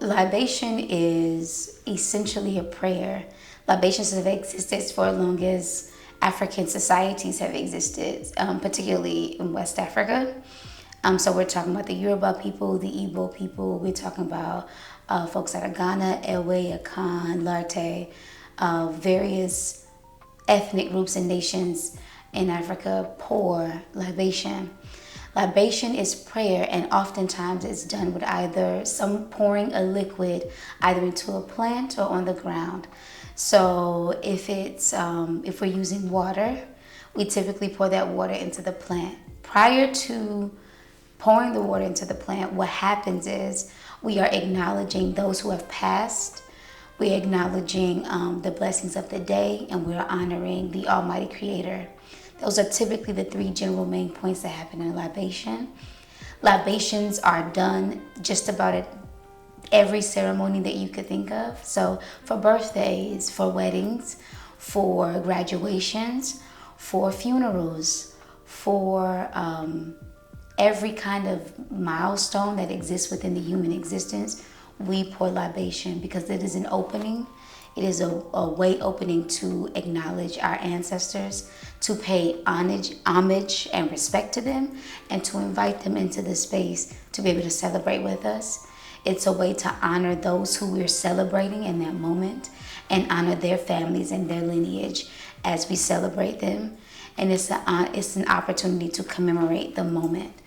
Libation is essentially a prayer. Libations have existed for as long as African societies have existed, particularly in West Africa. So we're talking about the Yoruba people, the Igbo people. We're talking about folks out of Ghana, Ewe, Akan, Larte, various ethnic groups and nations in Africa pour libation. Libation is prayer, and oftentimes it's done with either some pouring a liquid either into a plant or on the ground. So if we're using water, we typically pour that water into the plant. Prior to pouring the water into the plant, what happens is we are acknowledging those who have passed. We're acknowledging the blessings of the day, and we're honoring the Almighty Creator. Those are typically the three general main points that happen in a libation. Libations are done just about at every ceremony that you could think of. So for birthdays, for weddings, for graduations, for funerals, for every kind of milestone that exists within the human existence, we pour libation because it is an opening. It is a way opening to acknowledge our ancestors, to pay homage and respect to them, and to invite them into the space to be able to celebrate with us. It's a way to honor those who we're celebrating in that moment and honor their families and their lineage as we celebrate them. And it's an opportunity to commemorate the moment.